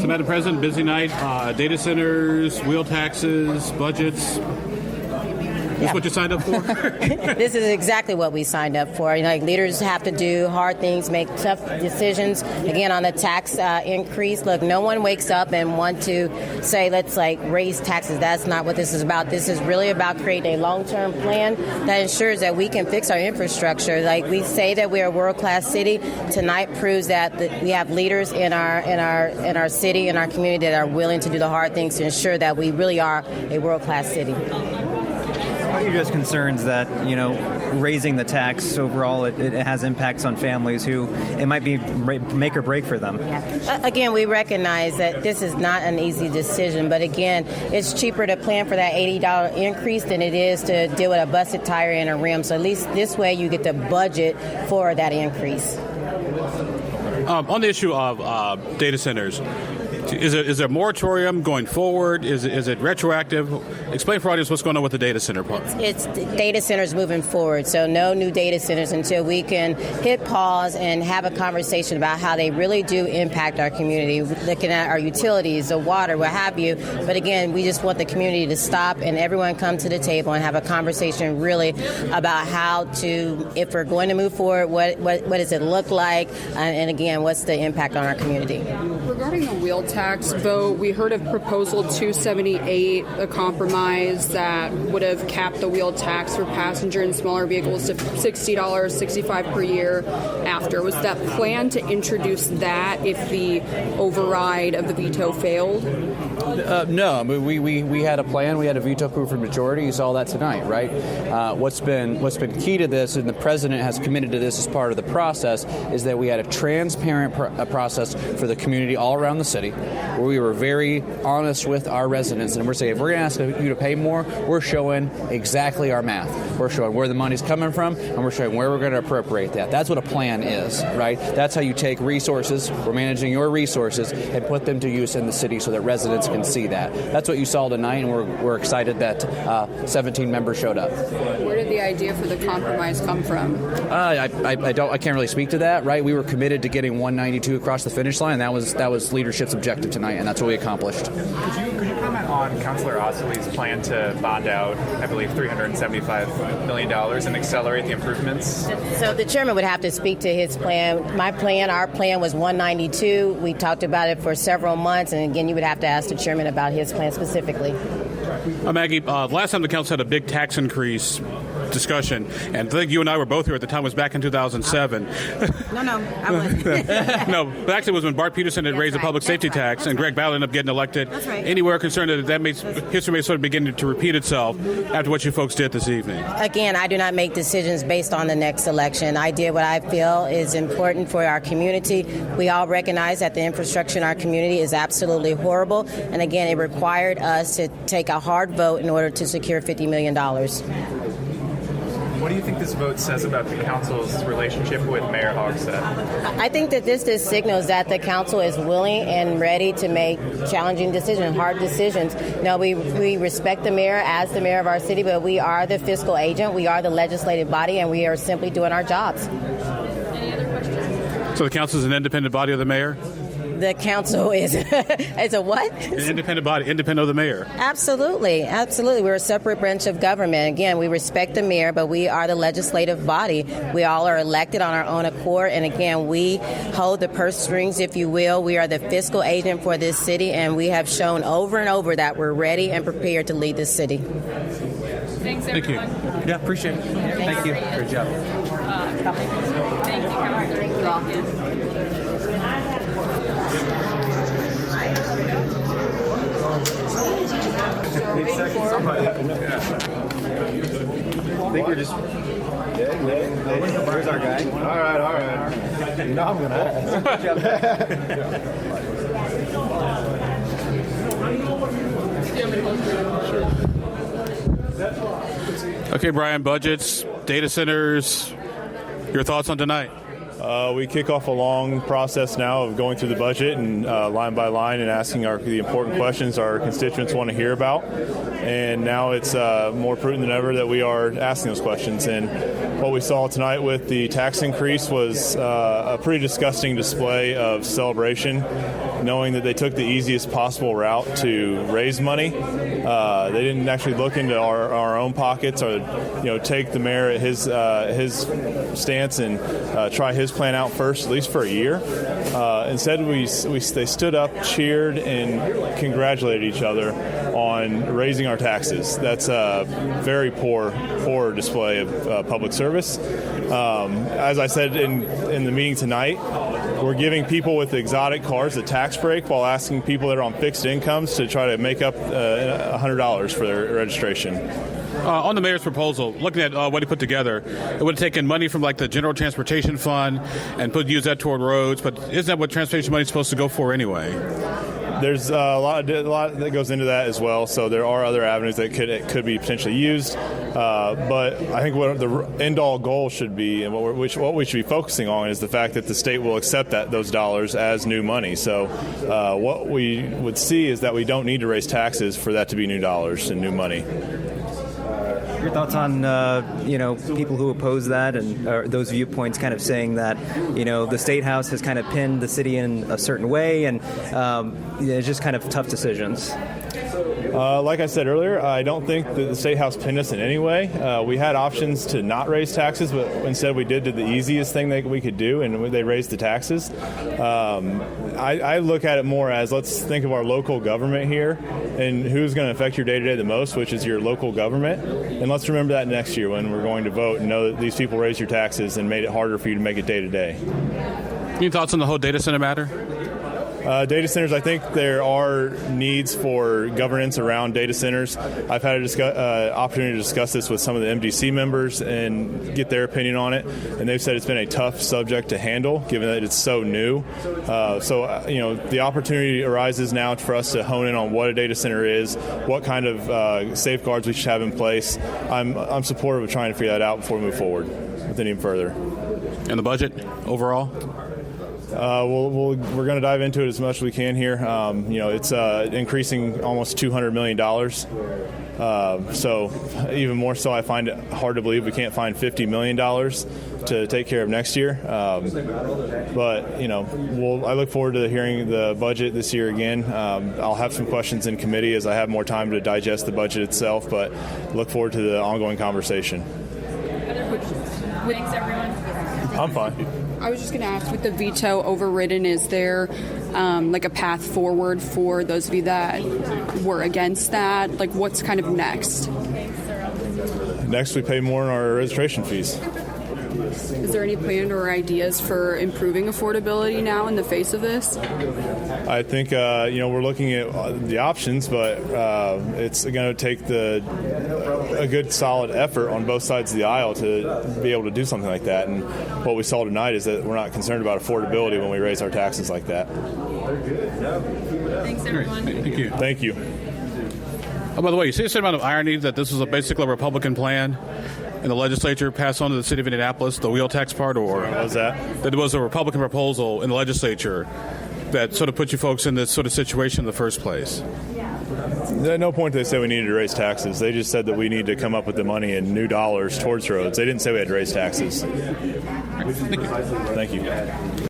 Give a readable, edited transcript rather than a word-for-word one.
So, Madam President, busy night. Data centers, wheel taxes, budgets. This what you signed up for? This is exactly what we signed up for. Leaders have to do hard things, make tough decisions. Again, on the tax increase, look, no one wakes up and want to say, let's raise taxes. That's not what this is about. This is really about creating a long-term plan that ensures that we can fix our infrastructure. We say that we're a world-class city. Tonight proves that we have leaders in our city, in our community that are willing to do the hard things to ensure that we really are a world-class city. Are you just concerns that, raising the tax overall, it has impacts on families who it might be make or break for them? Again, we recognize that this is not an easy decision, but again, it's cheaper to plan for that $80 increase than it is to deal with a busted tire and a rim. So at least this way you get the budget for that increase. On the issue of data centers, is there a moratorium going forward? Is it retroactive? Explain for audience what's going on with the data center part. It's data centers moving forward, so no new data centers until we can hit pause and have a conversation about how they really do impact our community, looking at our utilities, the water, what have you. But again, we just want the community to stop and everyone come to the table and have a conversation really about how to, if we're going to move forward, what does it look like, and again, what's the impact on our community. Regarding the wheel tax vote, we heard of Proposal 278, a compromise that would have capped the wheel tax for passenger and smaller vehicles to $60, $65 per year after. Was that plan to introduce that if the override of the veto failed? No. I mean, we had a plan. We had a veto-proof majority. You saw that tonight, right? What's been key to this, and the president has committed to this as part of the process, is that we had a transparent process for the community all around the city, where we were very honest with our residents, and we're saying if we're going to ask you to pay more, we're showing exactly our math. We're showing where the money's coming from, and we're showing where we're going to appropriate that. That's what a plan is, right? That's how you take resources, we're managing your resources, and put them to use in the city so that residents can see that. That's what you saw tonight, and we're excited that 17 members showed up. Where did the idea for the compromise come from? I can't really speak to that, right? We were committed to getting 192 across the finish line. That was leadership's objective tonight, and that's what we accomplished. Could you comment on Councilor Ossoly's plan to bond out, I believe, $375 million and accelerate the improvements? So the chairman would have to speak to his plan. Our plan was 192. We talked about it for several months, and again, you would have to ask the chairman about his plan specifically. Maggie, last time the council had a big tax increase discussion, and I think you and I were both here at the time. It was back in 2007. No, I wasn't. No, but actually it was when Bart Peterson had raised the public safety tax, and Greg Ballard ended up getting elected. That's right. Anywhere concerned that history may sort of begin to repeat itself after what you folks did this evening? Again, I do not make decisions based on the next election. I did what I feel is important for our community. We all recognize that the infrastructure in our community is absolutely horrible, and again, it required us to take a hard vote in order to secure $50 million. What do you think this vote says about the council's relationship with Mayor Hogsett? I think that this signals that the council is willing and ready to make challenging decisions, hard decisions. No, we respect the mayor as the mayor of our city, but we are the fiscal agent, we are the legislative body, and we are simply doing our jobs. Any other questions? So the council is an independent body of the mayor? The council is a what? An independent body, independent of the mayor. Absolutely. We're a separate branch of government. Again, we respect the mayor, but we are the legislative body. We all are elected on our own accord, and again, we hold the purse strings, if you will. We are the fiscal agent for this city, and we have shown over and over that we're ready and prepared to lead this city. Thanks, Thank you. Yeah, appreciate it. Thank you. Great job. Thank you, Councilor. I think we're just... Where's our guy? All right. You know I'm going to Okay, Brian, budgets, data centers, your thoughts on tonight? We kick off a long process now of going through the budget and line by line and asking the important questions our constituents want to hear about. And now it's more prudent than ever that we are asking those questions. And what we saw tonight with the tax increase was a pretty disgusting display of celebration, knowing that they took the easiest possible route to raise money. They didn't actually look into our own pockets or take the mayor at his stance and try his plan out first, at least for a year. Instead, they stood up, cheered, and congratulated each other on raising our taxes. That's a very poor display of public service. As I said in the meeting tonight, we're giving people with exotic cars a tax break while asking people that are on fixed incomes to try to make up $100 for their registration. On the mayor's proposal, looking at what he put together, it would have taken money from like the general transportation fund and use that toward roads. But isn't that what transportation money is supposed to go for anyway? There's a lot that goes into that as well. So there are other avenues that could be potentially used. But I think what the end-all goal should be, and what we should be focusing on, is the fact that the state will accept those dollars as new money. So what we would see is that we don't need to raise taxes for that to be new dollars and new money. Your thoughts on people who oppose that and those viewpoints, kind of saying that the State House has kind of pinned the city in a certain way, and it's just kind of tough decisions. Like I said earlier, I don't think that the State House pinned us in any way. We had options to not raise taxes, but instead we did the easiest thing that we could do, and they raised the taxes. I look at it more as, let's think of our local government here and who's going to affect your day-to-day the most, which is your local government. And let's remember that next year when we're going to vote and know that these people raised your taxes and made it harder for you to make it day-to-day. Any thoughts on the whole data center matter? Data centers, I think there are needs for governance around data centers. I've had an opportunity to discuss this with some of the MDC members and get their opinion on it, and they've said it's been a tough subject to handle given that it's so new. The opportunity arises now for us to hone in on what a data center is, what kind of safeguards we should have in place. I'm supportive of trying to figure that out before we move forward with any further. And the budget overall? We're going to dive into it as much as we can here. It's increasing almost $200 million. So even more so, I find it hard to believe we can't find $50 million to take care of next year. I look forward to hearing the budget this year again. I'll have some questions in committee as I have more time to digest the budget itself, but look forward to the ongoing conversation. Thanks, everyone. I'm fine. I was just going to ask, with the veto overridden, is there a path forward for those of you that were against that? Like, what's kind of next? Next, we pay more on our registration fees. Is there any plan or ideas for improving affordability now in the face of this? I think, we're looking at the options, but it's going to take a good solid effort on both sides of the aisle to be able to do something like that. And what we saw tonight is that we're not concerned about affordability when we raise our taxes like that. Thanks, everyone. Thank you. Thank you. Oh, by the way, you see a certain amount of irony that this was basically a Republican plan and the legislature passed on to the city of Indianapolis, the wheel tax part, or what was that? That it was a Republican proposal in the legislature that sort of put you folks in this sort of situation in the first place? At no point did they say we needed to raise taxes. They just said that we need to come up with the money in new dollars towards roads. They didn't say we had to raise taxes. Thank you. Thank you.